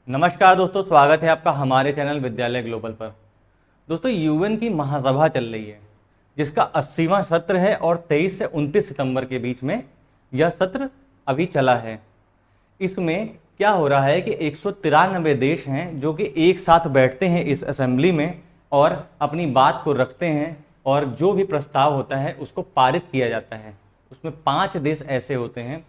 नमस्कार दोस्तों, स्वागत है आपका हमारे चैनल विद्यालय ग्लोबल पर। दोस्तों, यूएन की महासभा चल रही है जिसका 80वां सत्र है और 23 से 29 सितंबर के बीच में यह सत्र अभी चला है। इसमें क्या हो रहा है कि 193 देश हैं जो कि एक साथ बैठते हैं इस असेंबली में और अपनी बात को रखते हैं और जो भी प्रस्ताव होता है उसको पारित किया जाता है। उसमें 5 देश ऐसे होते हैं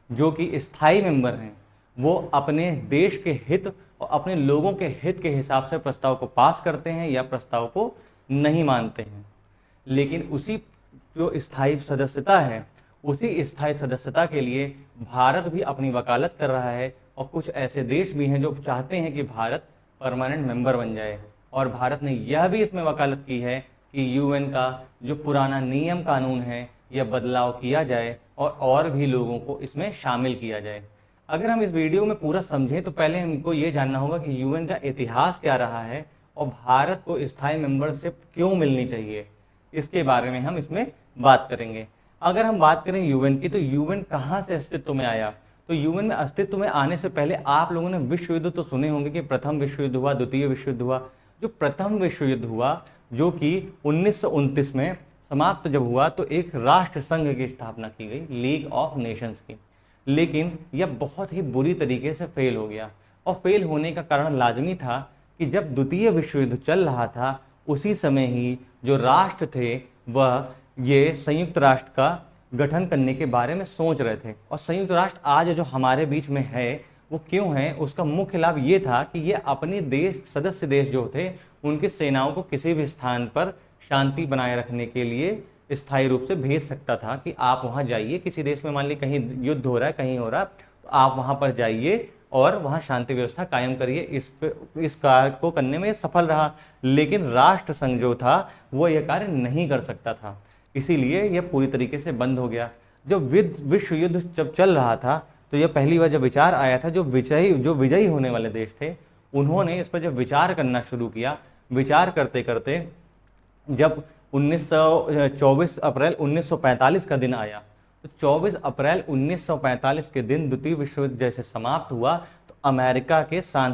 जो कि स्थायी मेंबर हैं, वो अपने देश के हित और अपने लोगों के हित के हिसाब से प्रस्ताव को पास करते हैं या प्रस्ताव को नहीं मानते हैं। लेकिन उसी जो स्थायी सदस्यता है, उसी स्थायी सदस्यता के लिए भारत भी अपनी वकालत कर रहा है और कुछ ऐसे देश भी हैं जो चाहते हैं कि भारत परमानेंट मेंबर बन जाए। और भारत ने यह भी इसमें वकालत की है कि यूएन का जो पुराना नियम कानून है यह बदलाव किया जाए और भी लोगों को इसमें शामिल किया जाए। अगर हम इस वीडियो में पूरा समझें तो पहले हमको ये जानना होगा कि यूएन का इतिहास क्या रहा है और भारत को स्थायी मेंबरशिप क्यों मिलनी चाहिए, इसके बारे में हम इसमें बात करेंगे। अगर हम बात करें यूएन की, तो यूएन कहाँ से अस्तित्व में आया। तो यूएन में अस्तित्व में आने से पहले आप लोगों ने विश्व युद्ध तो सुने होंगे कि प्रथम विश्व युद्ध हुआ, द्वितीय विश्व युद्ध हुआ। जो प्रथम विश्व युद्ध हुआ जो कि 1929 में समाप्त जब हुआ तो एक राष्ट्र संघ की स्थापना की गई, लीग ऑफ नेशंस की। लेकिन यह बहुत ही बुरी तरीके से फेल हो गया और फेल होने का कारण लाजमी था कि जब द्वितीय विश्व युद्ध चल रहा था उसी समय ही जो राष्ट्र थे वह ये संयुक्त राष्ट्र का गठन करने के बारे में सोच रहे थे। और संयुक्त राष्ट्र आज जो हमारे बीच में है वो क्यों है, उसका मुख्य लाभ ये था कि ये अपने देश, सदस्य देश जो थे, उनकी सेनाओं को किसी भी स्थान पर शांति बनाए रखने के लिए स्थायी रूप से भेज सकता था कि आप वहाँ जाइए। किसी देश में मान ली कहीं युद्ध हो रहा है, कहीं हो रहा, तो आप वहाँ पर जाइए और वहाँ शांति व्यवस्था कायम करिए। इस कार्य को करने में सफल रहा। लेकिन राष्ट्र संघ जो था वो यह कार्य नहीं कर सकता था, इसीलिए यह पूरी तरीके से बंद हो गया। जब विश्व युद्ध जब चल रहा था तो यह पहली बार जब विचार आया था, जो विजयी होने वाले देश थे उन्होंने इस पर जब विचार करना शुरू किया। विचार करते करते जब 24 अप्रैल 1945 का दिन आया, तो 24 अप्रैल 1945 के दिन द्वितीय विश्व युद्ध जैसे समाप्त हुआ तो अमेरिका के सैन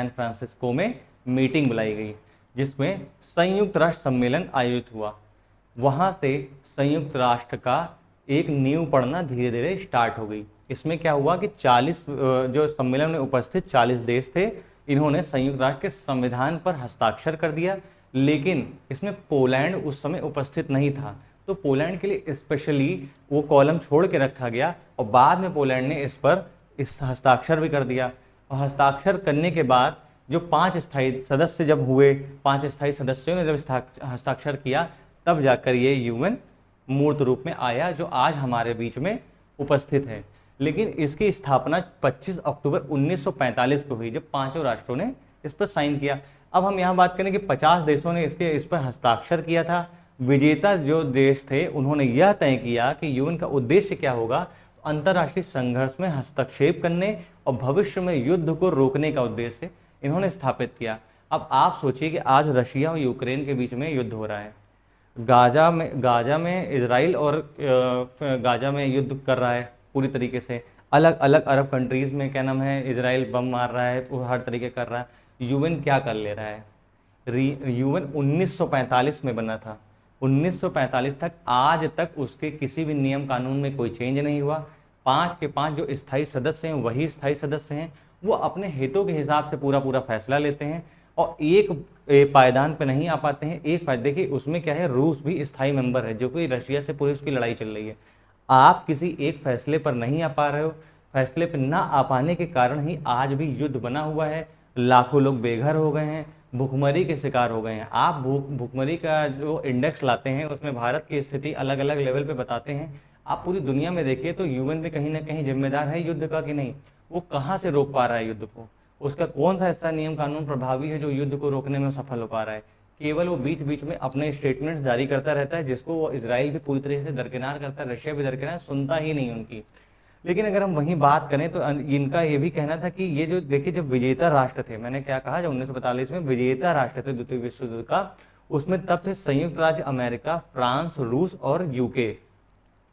फ्रांसिस्को में मीटिंग बुलाई गई जिसमें संयुक्त राष्ट्र सम्मेलन आयोजित हुआ। वहाँ से संयुक्त राष्ट्र का एक नींव पड़ना धीरे धीरे स्टार्ट हो गई। इसमें क्या हुआ कि 40 जो सम्मेलन में उपस्थित 40 देश थे, इन्होंने संयुक्त राष्ट्र के संविधान पर हस्ताक्षर कर दिया। लेकिन इसमें पोलैंड उस समय उपस्थित नहीं था, तो पोलैंड के लिए स्पेशली वो कॉलम छोड़ के रखा गया और बाद में पोलैंड ने इस हस्ताक्षर भी कर दिया। और हस्ताक्षर करने के बाद जो 5 स्थायी सदस्य जब हुए, 5 स्थायी सदस्यों ने जब हस्ताक्षर किया, तब जाकर ये यूएन मूर्त रूप में आया जो आज हमारे बीच में उपस्थित है। लेकिन इसकी स्थापना 25 अक्टूबर 1945 को हुई जब 5 राष्ट्रों ने इस पर साइन किया। अब हम यहाँ बात करें कि 50 देशों ने इस पर हस्ताक्षर किया था। विजेता जो देश थे उन्होंने यह तय किया कि यूएन का उद्देश्य क्या होगा, तो अंतर्राष्ट्रीय संघर्ष में हस्तक्षेप करने और भविष्य में युद्ध को रोकने का उद्देश्य इन्होंने स्थापित किया। अब आप सोचिए कि आज रशिया और यूक्रेन के बीच में युद्ध हो रहा है। गाजा में इजराइल और गाजा में युद्ध कर रहा है पूरी तरीके से। अलग अलग अरब कंट्रीज़ में क्या नाम है, इजराइल बम मार रहा है, तो हर तरीके कर रहा है। यूएन क्या कर ले रहा है। यूएन 1945 में बना था, 1945 तक आज तक उसके किसी भी नियम कानून में कोई चेंज नहीं हुआ। 5 के 5 जो स्थायी सदस्य हैं वही स्थायी सदस्य हैं, वो अपने हितों के हिसाब से पूरा फैसला लेते हैं और एक पायदान पे नहीं आ पाते हैं। एक फायदे देखिए उसमें क्या है, रूस भी स्थायी मेंबर है जो कि रशिया से पूरी उसकी लड़ाई चल रही है। आप किसी एक फैसले पर नहीं आ पा रहे हो, फैसले पर ना आ पाने के कारण ही आज भी युद्ध बना हुआ है। लाखों लोग बेघर हो गए हैं, भुखमरी के शिकार हो गए हैं। आप भुखमरी का जो इंडेक्स लाते हैं उसमें भारत की स्थिति अलग अलग लेवल पे बताते हैं। आप पूरी दुनिया में देखिए तो यूएन भी कहीं ना कहीं जिम्मेदार है युद्ध का कि नहीं। वो कहाँ से रोक पा रहा है युद्ध को, उसका कौन सा ऐसा नियम कानून प्रभावी है जो युद्ध को रोकने में सफल हो पा रहा है। केवल वो बीच बीच में अपने स्टेटमेंट्स जारी करता रहता है जिसको वो इजराइल भी पूरी तरह से दरकिनार करता है, रशिया भी दरकिनार, सुनता ही नहीं उनकी। लेकिन अगर हम वहीं बात करें तो इनका ये भी कहना था कि ये जो देखिए जब विजेता राष्ट्र थे, मैंने क्या कहा, जब 1945 में विजेता राष्ट्र थे द्वितीय विश्व युद्ध का, उसमें तब थे संयुक्त राज्य अमेरिका, फ्रांस, रूस और यूके।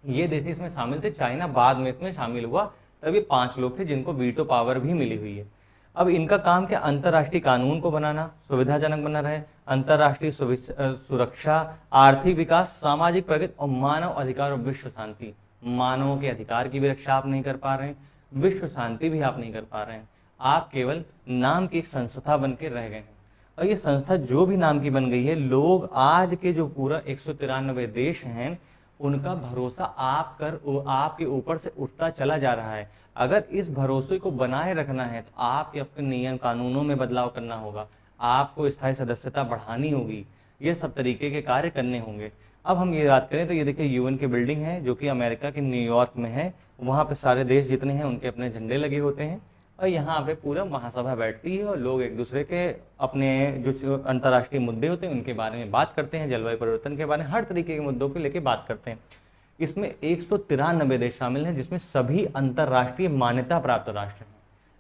ये देश इसमें शामिल थे। चाइना बाद में इसमें शामिल हुआ। तब ये 5 लोग थे जिनको वीटो पावर भी मिली हुई है। अब इनका काम क्या, अंतर्राष्ट्रीय कानून को बनाना, सुविधाजनक बना रहे, अंतर्राष्ट्रीय सुरक्षा, आर्थिक विकास, सामाजिक प्रगति और मानव अधिकार और विश्व शांति। मानव के अधिकार की भी रक्षा आप नहीं कर पा रहे हैं, विश्व शांति भी आप नहीं कर पा रहे हैं, आप केवल नाम की एक संस्था बन के रह गए हैं। और ये संस्था जो भी नाम की बन गई है, लोग आज के जो पूरा 193 देश हैं उनका भरोसा आपके ऊपर से उठता चला जा रहा है। अगर इस भरोसे को बनाए रखना है तो आपके अपने नियम कानूनों में बदलाव करना होगा, आपको स्थायी सदस्यता बढ़ानी होगी, ये सब तरीके के कार्य करने होंगे। अब हम ये बात करें तो ये देखिए यूएन की बिल्डिंग है जो कि अमेरिका के न्यूयॉर्क में है। वहाँ पे सारे देश जितने हैं उनके अपने झंडे लगे होते हैं और यहाँ पे पूरा महासभा बैठती है और लोग एक दूसरे के अपने जो अंतर्राष्ट्रीय मुद्दे होते हैं उनके बारे में बात करते हैं, जलवायु परिवर्तन के बारे में, हर तरीके के मुद्दों को लेकर बात करते हैं। इसमें 193 देश शामिल हैं जिसमें सभी अंतर्राष्ट्रीय मान्यता प्राप्त राष्ट्र हैं।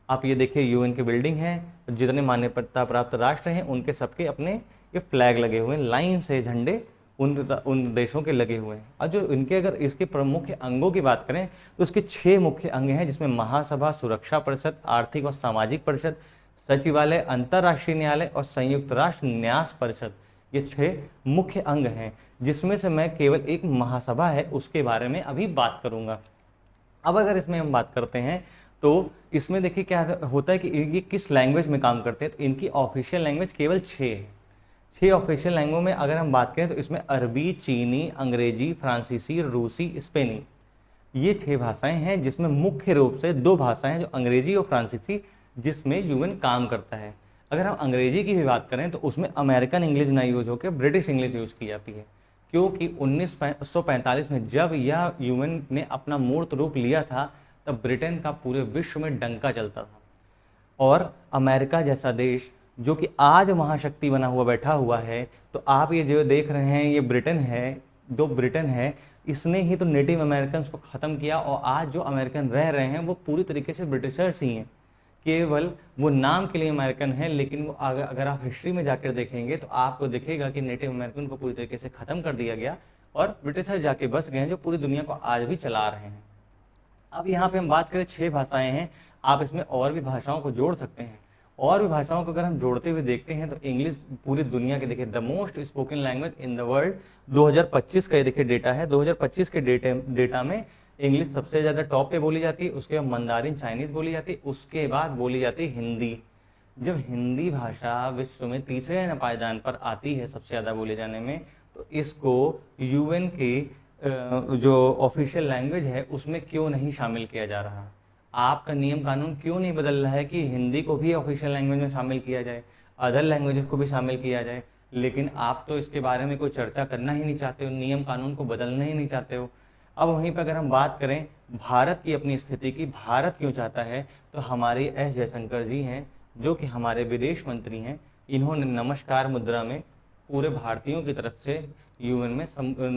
आप ये देखिए यूएन की बिल्डिंग है, जितने मान्यता प्राप्त राष्ट्र हैं उनके सबके अपने ये फ्लैग लगे हुए हैं, लाइन से झंडे उन देशों के लगे हुए हैं। और जो इनके अगर इसके प्रमुख अंगों की बात करें तो इसके 6 मुख्य अंग हैं जिसमें महासभा, सुरक्षा परिषद, आर्थिक और सामाजिक परिषद, सचिवालय, अंतर्राष्ट्रीय न्यायालय और संयुक्त राष्ट्र न्यास परिषद, ये 6 मुख्य अंग हैं जिसमें से मैं केवल एक महासभा है उसके बारे में अभी बात करूंगा। अब अगर इसमें हम बात करते हैं तो इसमें देखिए क्या होता है कि ये किस लैंग्वेज में काम करते हैं। तो इनकी ऑफिशियल लैंग्वेज केवल 6 है। 6 ऑफिशियल लैंग्वेज में अगर हम बात करें तो इसमें अरबी, चीनी, अंग्रेजी, फ्रांसीसी, रूसी, स्पेनी, ये 6 भाषाएं हैं जिसमें मुख्य रूप से 2 भाषाएं हैं जो अंग्रेजी और फ्रांसीसी, जिसमें यूएन काम करता है। अगर हम अंग्रेजी की भी बात करें तो उसमें अमेरिकन इंग्लिश ना यूज होकर ब्रिटिश इंग्लिश यूज की जाती है, क्योंकि 1945 में जब यह यूएन ने अपना मूर्त रूप लिया था तब ब्रिटेन का पूरे विश्व में डंका चलता था और अमेरिका जैसा देश जो कि आज महाशक्ति बना हुआ बैठा हुआ है, तो आप ये जो देख रहे हैं ये ब्रिटेन है, जो ब्रिटेन है इसने ही तो नेटिव अमेरिकन को ख़त्म किया और आज जो अमेरिकन रह रहे हैं वो पूरी तरीके से ब्रिटिशर्स ही हैं। केवल वो नाम के लिए अमेरिकन है, लेकिन वो अगर आप हिस्ट्री में जाकर देखेंगे तो आपको दिखेगा कि नेटिव अमेरिकन को पूरी तरीके से ख़त्म कर दिया गया और ब्रिटिशर जाके बस गए हैं जो पूरी दुनिया को आज भी चला रहे हैं। अब यहाँ पे हम बात करें 6 भाषाएं हैं, आप इसमें और भी भाषाओं को जोड़ सकते हैं। और भी भाषाओं को अगर हम जोड़ते हुए देखते हैं तो इंग्लिश पूरी दुनिया के देखिए the most spoken language in the world 2025 का ये देखिए डेटा है। 2025 के डेटा में इंग्लिश सबसे ज़्यादा टॉप पे बोली जाती है, उसके बाद मंदारिन चाइनीज़ बोली जाती है, उसके बाद बोली जाती है हिंदी। जब हिंदी भाषा विश्व में तीसरे पायदान पर आती है सबसे ज़्यादा बोले जाने में, तो इसको यूएन की जो ऑफिशियल लैंग्वेज है उसमें क्यों नहीं शामिल किया जा रहा। आपका नियम कानून क्यों नहीं बदल रहा है कि हिंदी को भी ऑफिशियल लैंग्वेज में शामिल किया जाए, अदर लैंग्वेजेस को भी शामिल किया जाए, लेकिन आप तो इसके बारे में कोई चर्चा करना ही नहीं चाहते हो, नियम कानून को बदलना ही नहीं चाहते हो। अब वहीं पर अगर हम बात करें भारत की अपनी स्थिति की, भारत क्यों चाहता है, तो हमारे एस जयशंकर जी हैं जो कि हमारे विदेश मंत्री हैं। इन्होंने नमस्कार मुद्रा में पूरे भारतीयों की तरफ से यूएन में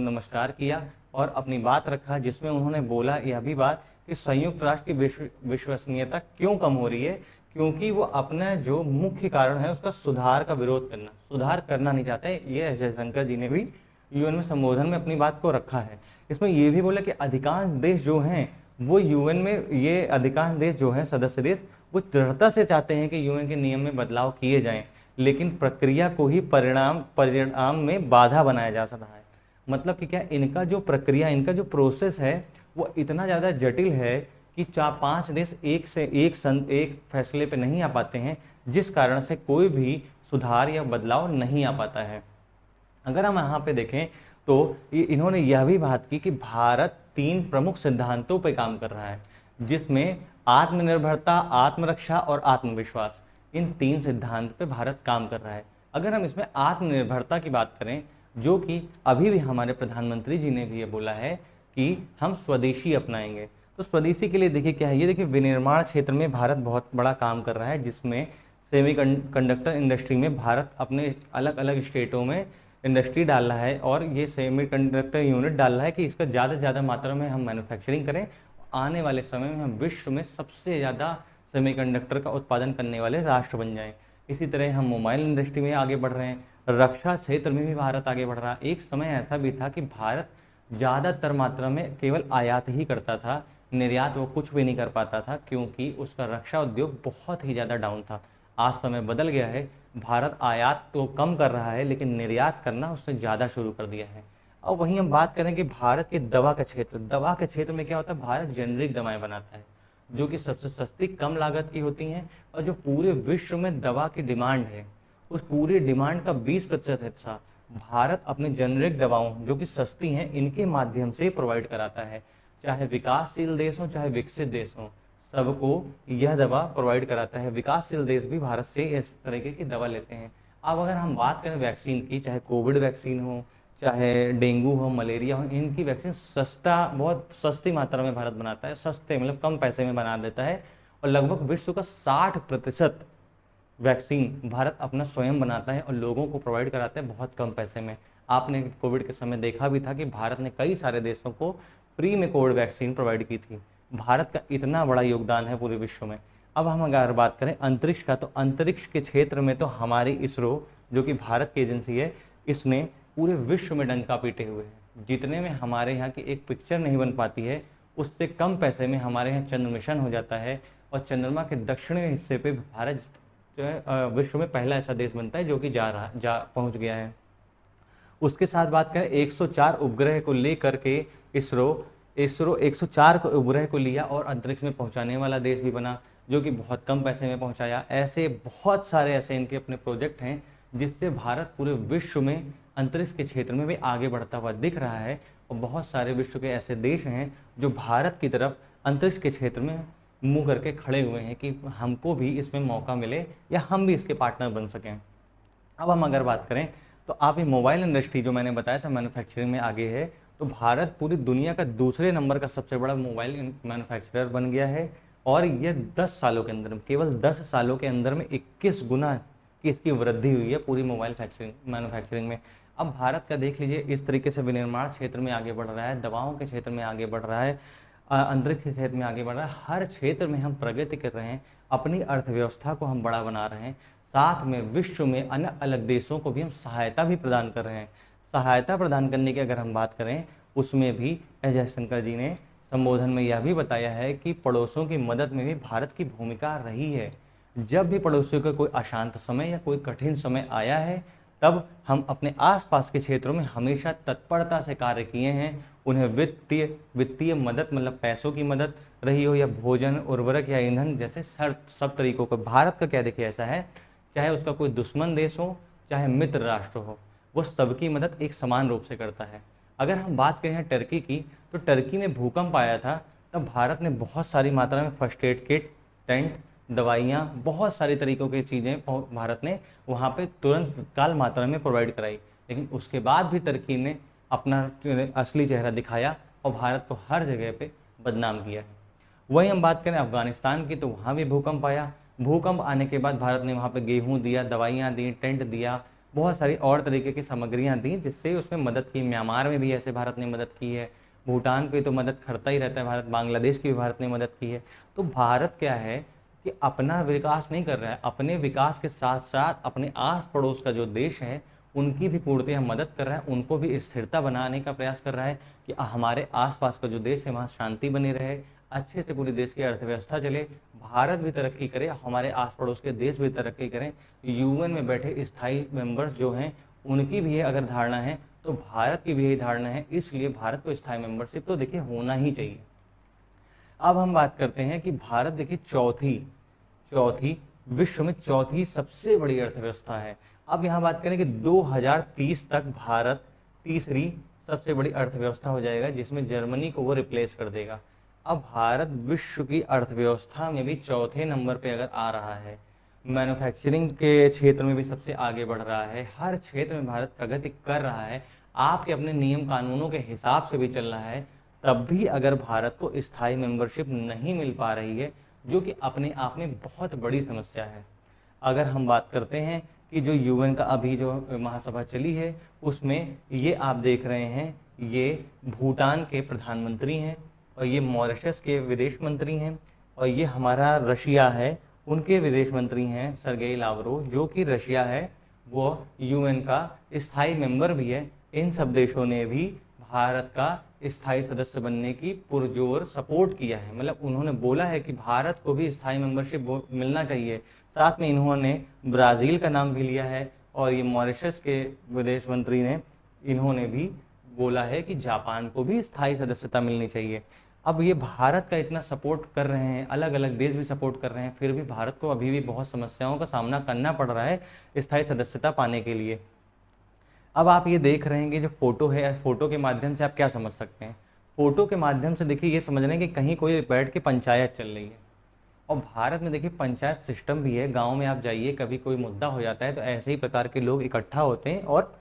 नमस्कार किया और अपनी बात रखा, जिसमें उन्होंने बोला यह भी बात कि संयुक्त राष्ट्र की विश्वसनीयता क्यों कम हो रही है, क्योंकि वो अपना जो मुख्य कारण है उसका सुधार का विरोध करना, सुधार करना नहीं चाहते। ये एस जयशंकर जी ने भी यूएन में संबोधन में अपनी बात को रखा है। इसमें ये भी बोला कि अधिकांश देश जो हैं वो यूएन में, ये अधिकांश देश जो हैं सदस्य देश, वो दृढ़ता से चाहते हैं कि यूएन के नियम में बदलाव किए जाएं, लेकिन प्रक्रिया को ही परिणाम में बाधा बनाया जा रहा है। मतलब कि क्या, इनका जो प्रक्रिया, इनका जो प्रोसेस है वो इतना ज़्यादा जटिल है कि 4-5 देश एक फैसले पे नहीं आ पाते हैं, जिस कारण से कोई भी सुधार या बदलाव नहीं आ पाता है। अगर हम यहाँ पे देखें तो इन्होंने यह भी बात की कि भारत 3 प्रमुख सिद्धांतों पे काम कर रहा है, जिसमें आत्मनिर्भरता, आत्मरक्षा और आत्मविश्वास, इन 3 सिद्धांत पे भारत काम कर रहा है। अगर हम इसमें आत्मनिर्भरता की बात करें, जो कि अभी भी हमारे प्रधानमंत्री जी ने भी ये बोला है कि हम स्वदेशी अपनाएंगे, तो स्वदेशी के लिए देखिए क्या है, ये देखिए विनिर्माण क्षेत्र में भारत बहुत बड़ा काम कर रहा है, जिसमें सेमीकंडक्टर इंडस्ट्री में भारत अपने अलग अलग स्टेटों में इंडस्ट्री डाल रहा है और ये सेमीकंडक्टर यूनिट डाल रहा है कि इसका ज़्यादा से ज़्यादा मात्रा में हम मैन्युफैक्चरिंग करें। आने वाले समय में हम विश्व में सबसे ज़्यादा सेमीकंडक्टर का उत्पादन करने वाले राष्ट्र बन जाएं। इसी तरह हम मोबाइल इंडस्ट्री में आगे बढ़ रहे हैं, रक्षा क्षेत्र में भी भारत आगे बढ़ रहा है। एक समय ऐसा भी था कि भारत ज़्यादातर मात्रा में केवल आयात ही करता था, निर्यात वो कुछ भी नहीं कर पाता था, क्योंकि उसका रक्षा उद्योग बहुत ही ज़्यादा डाउन था। आज समय बदल गया है, भारत आयात तो कम कर रहा है लेकिन निर्यात करना उसने ज़्यादा शुरू कर दिया है। और वहीं हम बात करें कि भारत के दवा के क्षेत्र में क्या होता है, भारत जेनरिक दवाएं बनाता है जो कि सबसे सस्ती, कम लागत की होती हैं, और जो पूरे विश्व में दवा की डिमांड है उस पूरी डिमांड का 20% हिस्सा भारत अपने जेनरिक दवाओं जो कि सस्ती हैं इनके माध्यम से प्रोवाइड कराता है। चाहे विकासशील देश हो चाहे विकसित देश हो, सबको यह दवा प्रोवाइड कराता है। विकासशील देश भी भारत से इस तरीके की दवा लेते हैं। अब अगर हम बात करें वैक्सीन की, चाहे कोविड वैक्सीन हो, चाहे डेंगू हो, मलेरिया हो, इनकी वैक्सीन बहुत सस्ती मात्रा में भारत बनाता है। सस्ते मतलब कम पैसे में बना देता है, और लगभग विश्व का 60% वैक्सीन भारत अपना स्वयं बनाता है और लोगों को प्रोवाइड कराता है बहुत कम पैसे में। आपने कोविड के समय देखा भी था कि भारत ने कई सारे देशों को फ्री में कोविड वैक्सीन प्रोवाइड की थी। भारत का इतना बड़ा योगदान है पूरे विश्व में। अब हम अगर बात करें अंतरिक्ष का, तो अंतरिक्ष के क्षेत्र में तो हमारी इसरो जो कि भारत की एजेंसी है, इसने पूरे विश्व में डंका पीटे हुए हैं। जितने में हमारे यहाँ की एक पिक्चर नहीं बन पाती है, उससे कम पैसे में हमारे यहाँ चंद्र मिशन हो जाता है, और चंद्रमा के दक्षिणी हिस्से पे भारत जो है विश्व में पहला ऐसा देश बनता है जो कि पहुंच गया है। उसके साथ बात करें 104 उपग्रह को लेकर के इसरो 104 को उपग्रह को लिया और अंतरिक्ष में पहुंचाने वाला देश भी बना, जो कि बहुत कम पैसे में पहुंचाया। ऐसे बहुत सारे ऐसे इनके अपने प्रोजेक्ट हैं जिससे भारत पूरे विश्व में अंतरिक्ष के क्षेत्र में भी आगे बढ़ता हुआ दिख रहा है। और बहुत सारे विश्व के ऐसे देश हैं जो भारत की तरफ अंतरिक्ष के क्षेत्र में मुंह करके खड़े हुए हैं कि हमको भी इसमें मौका मिले या हम भी इसके पार्टनर बन सकें। अब हम अगर बात करें तो आप ये मोबाइल इंडस्ट्री जो मैंने बताया था मैन्युफैक्चरिंग में आगे है, तो भारत पूरी दुनिया का दूसरे नंबर का सबसे बड़ा मोबाइल मैन्युफैक्चरर बन गया है। और ये 10 सालों के अंदर, केवल 10 सालों के अंदर में 21 गुना की इसकी वृद्धि हुई है पूरी मोबाइल मैन्युफैक्चरिंग में। अब भारत का देख लीजिए इस तरीके से विनिर्माण क्षेत्र में आगे बढ़ रहा है, दवाओं के क्षेत्र में आगे बढ़ रहा है, अंतरिक्ष के क्षेत्र में आगे बढ़ रहा है। हर क्षेत्र में हम प्रगति कर रहे हैं, अपनी अर्थव्यवस्था को हम बड़ा बना रहे हैं, साथ में विश्व में अलग अलग देशों को भी हम सहायता भी प्रदान कर रहे हैं। सहायता प्रदान करने की अगर हम बात करें, उसमें भी एस जयशंकर जी ने संबोधन में यह भी बताया है कि पड़ोसियों की मदद में भी भारत की भूमिका रही है। जब भी पड़ोसियों का कोई अशांत समय या कोई कठिन समय आया है, तब हम अपने आसपास के क्षेत्रों में हमेशा तत्परता से कार्य किए हैं। उन्हें वित्तीय मदद मतलब पैसों की मदद रही हो, या भोजन, उर्वरक या ईंधन जैसे सब तरीकों को। भारत का क्या देखिए ऐसा है, चाहे उसका कोई दुश्मन देश हो चाहे मित्र राष्ट्र हो, वो सबकी मदद एक समान रूप से करता है। अगर हम बात करें टर्की की, तो टर्की में भूकंप आया था, तब भारत ने बहुत सारी मात्रा में फर्स्ट एड किट, टेंट, दवाइयाँ, बहुत सारी तरीकों की चीज़ें भारत ने वहाँ पे तुरंत तत्काल मात्रा में प्रोवाइड कराई। लेकिन उसके बाद भी टर्की ने अपना असली चेहरा दिखाया और भारत को हर जगह पे बदनाम किया है। वहीं हम बात करें अफगानिस्तान की, तो वहाँ भी भूकंप आया। भूकंप आने के बाद भारत ने वहाँ पे गेहूँ दिया, दवाइयाँ दी, टेंट दिया, बहुत सारी और तरीके की सामग्रियाँ दी, जिससे उसमें मदद की। म्यांमार में भी ऐसे भारत ने मदद की है, भूटान की तो मदद करता ही रहता है भारत, बांग्लादेश की भी भारत ने मदद की है। तो भारत क्या है कि अपना विकास नहीं कर रहा है, अपने विकास के साथ साथ अपने आस पड़ोस का जो देश है उनकी भी पूर्णतः मदद कर रहा है, उनको भी स्थिरता बनाने का प्रयास कर रहा है कि हमारे आसपास का जो देश है वहाँ शांति बनी रहे, अच्छे से पूरे देश की अर्थव्यवस्था चले, भारत भी तरक्की करे, हमारे आस पड़ोस के देश भी तरक्की करें। यूएन में बैठे स्थायी मेंबर्स जो हैं उनकी भी ये अगर धारणा है तो भारत की भी यही धारणा है, इसलिए भारत को स्थायी मेंबरशिप तो देखिए होना ही चाहिए। अब हम बात करते हैं कि भारत देखिए चौथी विश्व में चौथी सबसे बड़ी अर्थव्यवस्था है। अब यहाँ बात करें कि 2030 तक भारत तीसरी सबसे बड़ी अर्थव्यवस्था हो जाएगा, जिसमें जर्मनी को वो रिप्लेस कर देगा। अब भारत विश्व की अर्थव्यवस्था में भी चौथे नंबर पे अगर आ रहा है, मैन्युफैक्चरिंग के क्षेत्र में भी सबसे आगे बढ़ रहा है, हर क्षेत्र में भारत प्रगति कर रहा है, आपके अपने नियम कानूनों के हिसाब से भी चल रहा है, तब भी अगर भारत को स्थायी मेंबरशिप नहीं मिल पा रही है, जो कि अपने आप में बहुत बड़ी समस्या है। अगर हम बात करते हैं कि जो यूएन का अभी जो महासभा चली है, उसमें ये आप देख रहे हैं, ये भूटान के प्रधानमंत्री हैं, और ये मॉरिशस के विदेश मंत्री हैं, और ये हमारा रशिया है, उनके विदेश मंत्री हैं सर्गेई लावरोव, जो कि रशिया है वो यूएन का स्थायी मेंबर भी है। इन सब देशों ने भी भारत का स्थायी सदस्य बनने की पुरजोर सपोर्ट किया है। मतलब उन्होंने बोला है कि भारत को भी स्थायी मेंबरशिप मिलना चाहिए। साथ में इन्होंने ब्राज़ील का नाम भी लिया है और ये मॉरिशस के विदेश मंत्री ने इन्होंने भी बोला है कि जापान को भी स्थायी सदस्यता मिलनी चाहिए। अब ये भारत का इतना सपोर्ट कर रहे हैं, अलग अलग देश भी सपोर्ट कर रहे हैं, फिर भी भारत को अभी भी बहुत समस्याओं का सामना करना पड़ रहा है स्थायी सदस्यता पाने के लिए। अब आप ये देख रहे हैं कि जो फोटो है, फोटो के माध्यम से आप क्या समझ सकते हैं? फोटो के माध्यम से देखिए ये समझ रहे हैं कि कहीं कोई बैठ के पंचायत चल रही है। और भारत में देखिए पंचायत सिस्टम भी है। गांव में आप जाइए, कभी कोई मुद्दा हो जाता है तो ऐसे ही प्रकार के लोग इकट्ठा होते हैं और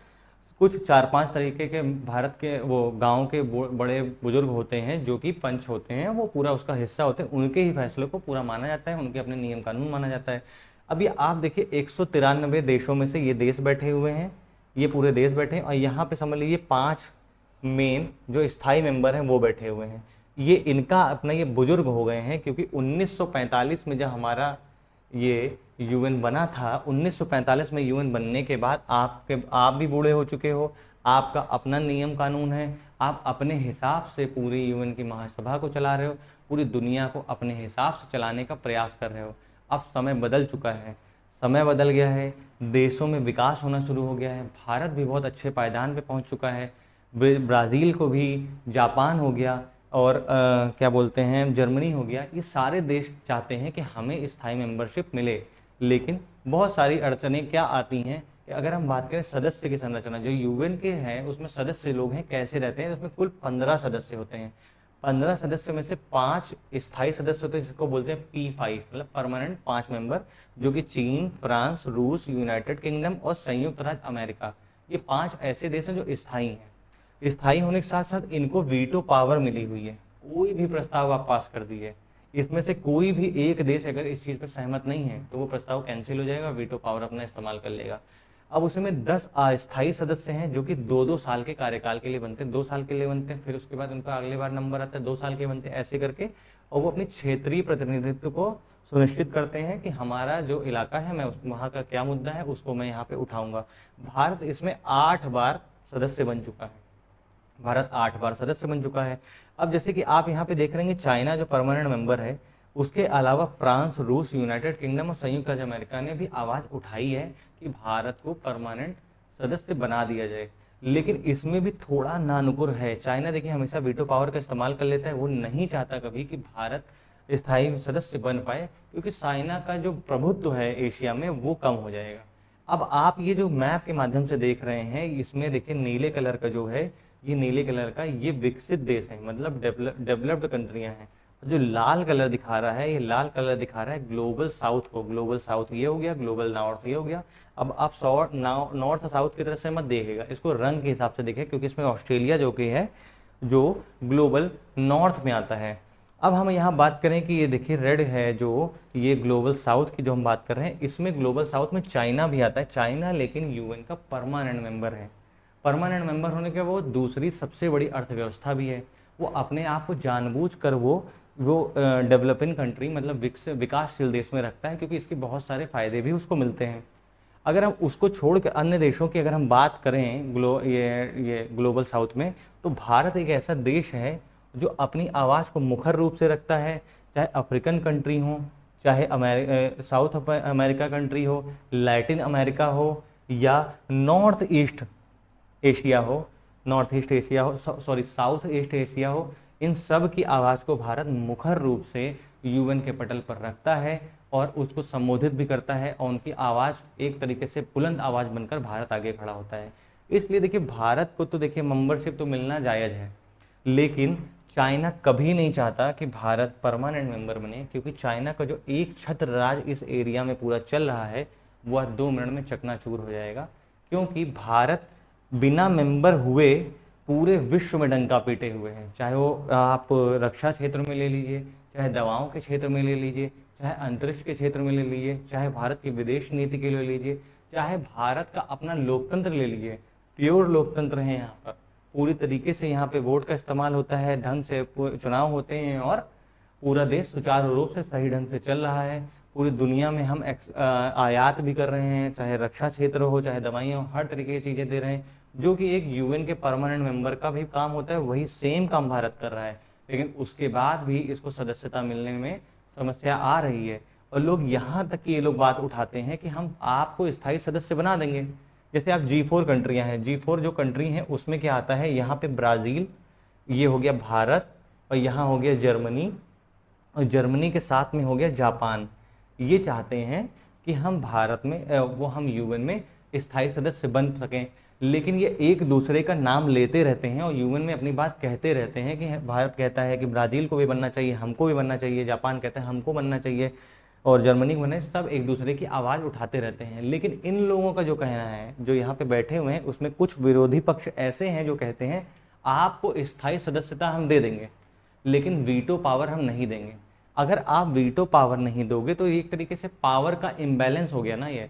कुछ 4-5 तरीके के भारत के वो गांव के बड़े बुजुर्ग होते हैं जो कि पंच होते हैं, वो पूरा उसका हिस्सा होते हैं। उनके ही फैसलों को पूरा माना जाता है, उनके अपने नियम कानून माना जाता है। अब ये आप देखिए 193 देशों में से ये देश बैठे हुए हैं, ये पूरे देश बैठे हैं और यहाँ पे समझ लीजिए 5 मेन जो स्थायी मेंबर हैं वो बैठे हुए हैं। ये इनका अपना ये बुजुर्ग हो गए हैं क्योंकि 1945 में जब हमारा ये यूएन बना था, 1945 में यूएन बनने के बाद आप भी बूढ़े हो चुके हो, आपका अपना नियम कानून है, आप अपने हिसाब से पूरी यूएन की महासभा को चला रहे हो, पूरी दुनिया को अपने हिसाब से चलाने का प्रयास कर रहे हो। अब समय बदल चुका है, समय बदल गया है, देशों में विकास होना शुरू हो गया है, भारत भी बहुत अच्छे पायदान पे पहुंच चुका है, ब्राज़ील को भी, जापान हो गया और क्या बोलते हैं जर्मनी हो गया, ये सारे देश चाहते हैं कि हमें स्थायी मेंबरशिप मिले। लेकिन बहुत सारी अड़चनें क्या आती हैं कि अगर हम बात करें सदस्य की संरचना, जो यूएन के हैं उसमें सदस्य लोग हैं कैसे रहते हैं, उसमें कुल 15 सदस्य होते हैं। 15 सदस्य में से 5 स्थायी सदस्य होते हैं जिसको बोलते हैं P5, मतलब परमानेंट 5 मेंबर, जो कि चीन, फ्रांस, रूस, यूनाइटेड किंगडम और संयुक्त राज्य अमेरिका, ये 5 ऐसे देश हैं जो स्थायी हैं। स्थायी होने के साथ साथ इनको वीटो पावर मिली हुई है, कोई भी प्रस्ताव आप पास कर दीजिए, इसमें से कोई भी एक देश अगर इस चीज़ पर सहमत नहीं है तो वो प्रस्ताव कैंसिल हो जाएगा, वीटो पावर अपना इस्तेमाल कर लेगा। अब उसमें 10 अस्थायी सदस्य हैं जो कि 2-2 साल के कार्यकाल के लिए बनते हैं, 2 साल के लिए बनते हैं, फिर उसके बाद उनका अगले बार नंबर आता है, 2 साल के बनते हैं, ऐसे करके। और वो अपनी क्षेत्रीय प्रतिनिधित्व को सुनिश्चित करते हैं कि हमारा जो इलाका है, मैं वहाँ का क्या मुद्दा है उसको मैं यहाँ पे उठाऊंगा। भारत इसमें 8 बार सदस्य बन चुका है, भारत 8 बार सदस्य बन चुका है। अब जैसे कि आप यहाँ पे देख रहे हैं चाइना जो परमानेंट मेंबर है, उसके अलावा फ्रांस, रूस, यूनाइटेड किंगडम और संयुक्त राज्य अमेरिका ने भी आवाज़ उठाई है कि भारत को परमानेंट सदस्य बना दिया जाए। लेकिन इसमें भी थोड़ा नानुकुर है। चाइना देखिए हमेशा वीटो पावर का इस्तेमाल कर लेता है, वो नहीं चाहता कभी कि भारत स्थायी सदस्य बन पाए, क्योंकि चाइना का जो प्रभुत्व है एशिया में वो कम हो जाएगा। अब आप ये जो मैप के माध्यम से देख रहे हैं, इसमें देखिए नीले कलर का जो है, ये नीले कलर का ये विकसित देश है, मतलब डेवलप्ड कंट्रियां हैं। जो लाल कलर दिखा रहा है, ये लाल कलर दिखा रहा है ग्लोबल साउथ को। ग्लोबल साउथ ये हो गया, ग्लोबल नॉर्थ ये हो गया। अब आप नॉर्थ साउथ की तरफ से मत देखिएगा, इसको रंग के हिसाब से देखिए, क्योंकि इसमें ऑस्ट्रेलिया जो कि है जो ग्लोबल नॉर्थ में आता है। अब हम यहाँ बात करें कि ये देखिए रेड है जो ये ग्लोबल साउथ की जो हम बात कर रहे हैं, इसमें ग्लोबल साउथ में चाइना भी आता है। चाइना लेकिन यूएन का परमानेंट मेंबर है। परमानेंट मेंबर होने के वो दूसरी सबसे बड़ी अर्थव्यवस्था भी है। वो अपने आप को जानबूझकर वो डेवलपिंग कंट्री, मतलब विकासशील देश में रखता है, क्योंकि इसके बहुत सारे फायदे भी उसको मिलते हैं। अगर हम उसको छोड़ कर अन्य देशों की अगर हम बात करें ये ग्लोबल साउथ में, तो भारत एक ऐसा देश है जो अपनी आवाज़ को मुखर रूप से रखता है, चाहे अफ्रीकन कंट्री हो, चाहे साउथ अमेरिका कंट्री हो, लैटिन अमेरिका हो, या नॉर्थ ईस्ट एशिया हो, साउथ ईस्ट एशिया हो। इन सब की आवाज़ को भारत मुखर रूप से यूएन के पटल पर रखता है और उसको संबोधित भी करता है, और उनकी आवाज़ एक तरीके से बुलंद आवाज़ बनकर भारत आगे खड़ा होता है। इसलिए देखिए भारत को तो देखिए मेंबरशिप तो मिलना जायज़ है, लेकिन चाइना कभी नहीं चाहता कि भारत परमानेंट मेंबर बने, क्योंकि चाइना का जो एक छत्र राज इस एरिया में पूरा चल रहा है वह 2 मिनट में चकनाचूर हो जाएगा, क्योंकि भारत बिना मेंबर हुए पूरे विश्व में डंका पीटे हुए हैं। चाहे वो आप रक्षा क्षेत्र में ले लीजिए, चाहे दवाओं के क्षेत्र में ले लीजिए, चाहे अंतरिक्ष के क्षेत्र में ले लीजिए, चाहे भारत की विदेश नीति के लिए लीजिए, चाहे भारत का अपना लोकतंत्र ले लीजिए। प्योर लोकतंत्र है यहाँ पर, पूरी तरीके से यहाँ पे वोट का इस्तेमाल होता है, ढंग से चुनाव होते हैं और पूरा देश सुचारू रूप से सही ढंग से चल रहा है। पूरी दुनिया में हम आयात भी कर रहे हैं, चाहे रक्षा क्षेत्र हो, चाहे दवाइयाँ हो, हर तरीके की चीज़ें दे रहे हैं, जो कि एक यूएन के परमानेंट मेंबर का भी काम होता है, वही सेम काम भारत कर रहा है। लेकिन उसके बाद भी इसको सदस्यता मिलने में समस्या आ रही है, और लोग यहाँ तक कि ये लोग बात उठाते हैं कि हम आपको स्थायी सदस्य बना देंगे। जैसे आप G4 कंट्रियाँ हैं, G4 जो कंट्री हैं उसमें क्या आता है, यहाँ पे ब्राज़ील, ये हो गया भारत, और यहाँ हो गया जर्मनी, और जर्मनी के साथ में हो गया जापान। ये चाहते हैं कि हम भारत में हम यूएन में स्थायी सदस्य बन सकें, लेकिन ये एक दूसरे का नाम लेते रहते हैं और यूएन में अपनी बात कहते रहते हैं कि भारत कहता है कि ब्राज़ील को भी बनना चाहिए, हमको भी बनना चाहिए, जापान कहता है हमको बनना चाहिए, और जर्मनी को बनना चाहिए। सब एक दूसरे की आवाज़ उठाते रहते हैं। लेकिन इन लोगों का जो कहना है, जो यहाँ पे बैठे हुए हैं, उसमें कुछ विरोधी पक्ष ऐसे हैं जो कहते हैं आपको स्थायी सदस्यता हम दे देंगे, लेकिन वीटो पावर हम नहीं देंगे। अगर आप वीटो पावर नहीं दोगे तो एक तरीके से पावर का इम्बैलेंस हो गया ना ये,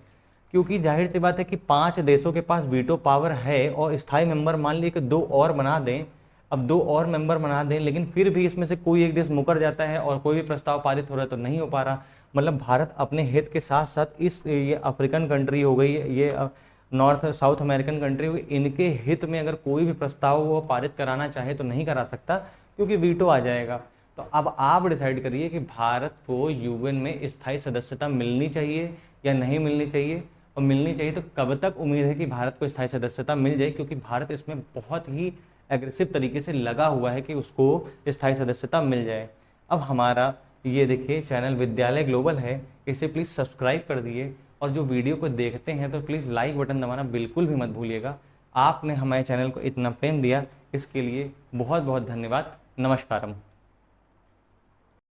क्योंकि जाहिर सी बात है कि 5 देशों के पास वीटो पावर है, और स्थायी मेंबर मान लिए कि 2 और बना दें, अब 2 और मेंबर बना दें, लेकिन फिर भी इसमें से कोई एक देश मुकर जाता है और कोई भी प्रस्ताव पारित हो रहा है तो नहीं हो पा रहा। मतलब भारत अपने हित के साथ साथ ये अफ्रीकन कंट्री हो गई, ये नॉर्थ साउथ अमेरिकन कंट्री हो गई, इनके हित में अगर कोई भी प्रस्ताव वो पारित कराना चाहे तो नहीं करा सकता, क्योंकि वीटो आ जाएगा। तो अब आप डिसाइड करिए कि भारत को यूएन में स्थायी सदस्यता मिलनी चाहिए या नहीं मिलनी चाहिए, और मिलनी चाहिए तो कब तक उम्मीद है कि भारत को स्थायी सदस्यता मिल जाए, क्योंकि भारत इसमें बहुत ही एग्रेसिव तरीके से लगा हुआ है कि उसको स्थायी सदस्यता मिल जाए। अब हमारा ये देखिए चैनल विद्यालय ग्लोबल है, इसे प्लीज़ सब्सक्राइब कर दिए, और जो वीडियो को देखते हैं तो प्लीज़ लाइक बटन दबाना बिल्कुल भी मत भूलिएगा। आपने हमारे चैनल को इतना प्रेम दिया, इसके लिए बहुत बहुत धन्यवाद। नमस्कारम।